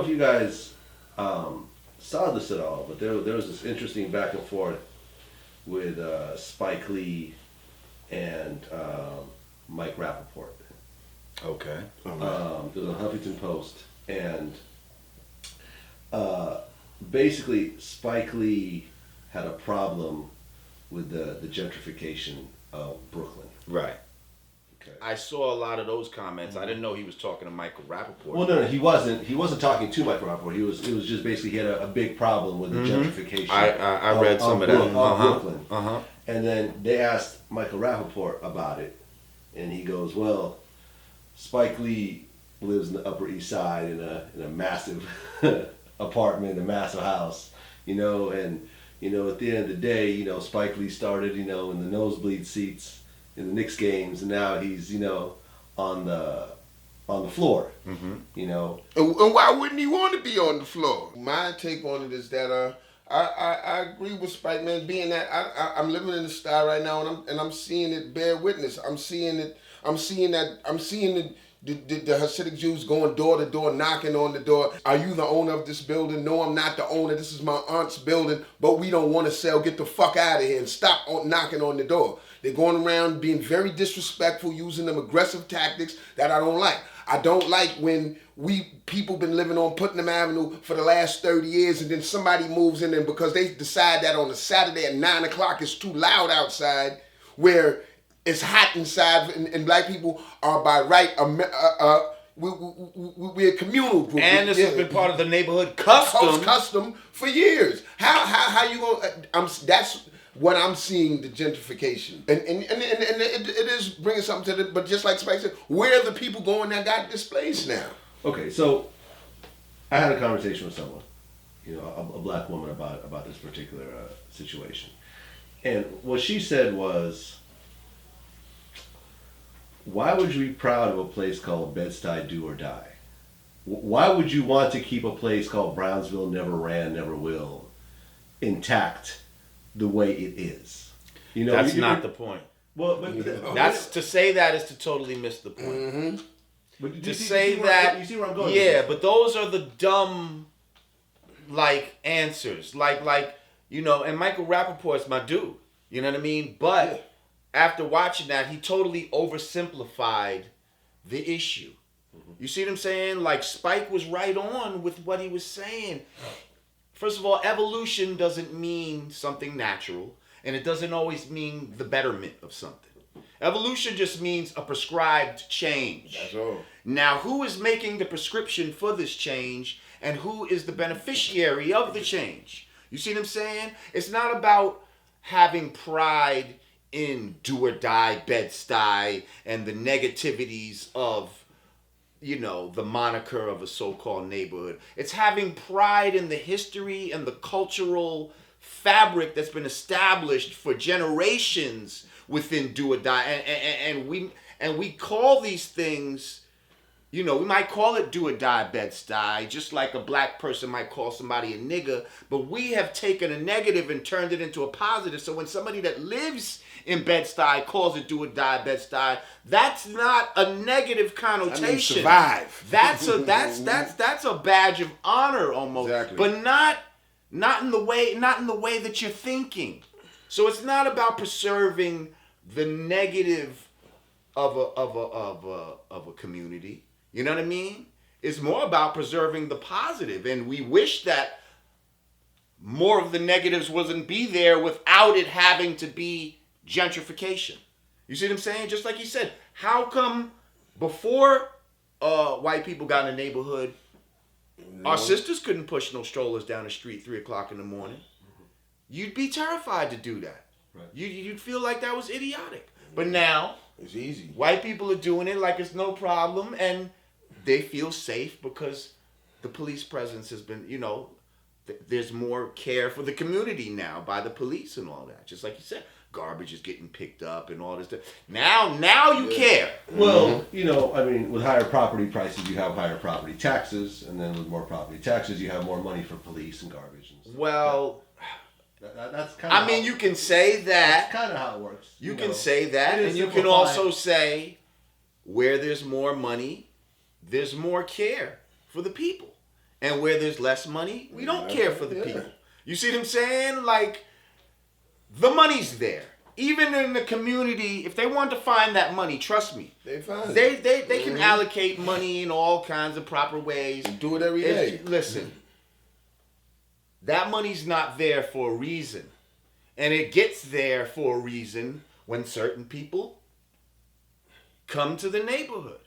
know if you guys saw this at all, but there was this interesting back and forth with Spike Lee and Mike Rappaport. Okay. It was on Huffington Post, and basically Spike Lee had a problem with the gentrification of Brooklyn. Right. Okay. I saw a lot of those comments. I didn't know he was talking to Michael Rappaport. Well, no, he wasn't. He wasn't talking to Michael Rappaport. It was just basically he had a big problem with the gentrification. I read some of that. Brooklyn. And then they asked Michael Rappaport about it, and he goes, "Well, Spike Lee lives in the Upper East Side in a massive apartment, a massive house, and at the end of the day, Spike Lee started, in the nosebleed seats in the Knicks games, and now he's, on the floor, And why wouldn't he want to be on the floor? My take on it is that I agree with Spike, man. Being that I'm living in the style right now, and I'm seeing it bear witness. I'm seeing the Hasidic Jews going door to door, knocking on the door. Are you the owner of this building? No, I'm not the owner. This is my aunt's building, but we don't want to sell. Get the fuck out of here and stop knocking on the door. They're going around being very disrespectful, using them aggressive tactics that I don't like. I don't like when people been living on Putnam Avenue for the last 30 years, and then somebody moves in, and because they decide that on a Saturday at 9 o'clock it's too loud outside, where it's hot inside, and black people are by right, we're a communal group. And this has been part of the neighborhood custom for years. How you gonna? That's what I'm seeing, the gentrification, and it is bringing something to it. But just like Spike said, where are the people going that got displaced now? Okay, so I had a conversation with someone, a black woman about this particular situation, and what she said was, why would you be proud of a place called Bed Stuy Do or Die? Why would you want to keep a place called Brownsville Never Ran, Never Will intact the way it is? That's not the point. Well, but to say that is to totally miss the point. Mm-hmm. But you see where I'm going? Yeah, but those are the dumb, answers. And Michael Rappaport's my dude. You know what I mean? But after watching that, he totally oversimplified the issue. Mm-hmm. You see what I'm saying? Spike was right on with what he was saying. First of all, evolution doesn't mean something natural, and it doesn't always mean the betterment of something. Evolution just means a prescribed change. That's all. Now, who is making the prescription for this change, and who is the beneficiary of the change? You see what I'm saying? It's not about having pride in do or die Bed Stuy and the negativities of, the moniker of a so-called neighborhood. It's having pride in the history and the cultural fabric that's been established for generations within do or die. And we call these things, we might call it do or die Bed Stuy, just like a black person might call somebody a nigger, but we have taken a negative and turned it into a positive. So when somebody that lives in Bed Stuy calls it do or die Bed Stuy, that's not a negative connotation. I mean, survive. That's a badge of honor almost. Exactly. But not in the way that you're thinking. So it's not about preserving the negative of a community. You know what I mean? It's more about preserving the positive, and we wish that more of the negatives wasn't be there without it having to be gentrification. You see what I'm saying? Just like he said, how come before white people got in the neighborhood, our sisters couldn't push no strollers down the street 3 o'clock in the morning? Mm-hmm. You'd be terrified to do that. Right. You'd feel like that was idiotic. But now, it's easy. White people are doing it like it's no problem, and they feel safe because the police presence has been, there's more care for the community now by the police and all that. Just like you said, garbage is getting picked up and all this stuff. Now you care. Well, with higher property prices, you have higher property taxes, and then with more property taxes, you have more money for police and garbage and stuff. Well, that's kind of. You can say that. That's kind of how it works. You can say that, and you can also say, where there's more money, there's more care for the people. And where there's less money, we don't care for the people. You see what I'm saying? Like, the money's there. Even in the community, if they want to find that money, trust me, They find they can allocate money in all kinds of proper ways. Do it every day. Listen, that money's not there for a reason. And it gets there for a reason when certain people come to the neighborhood.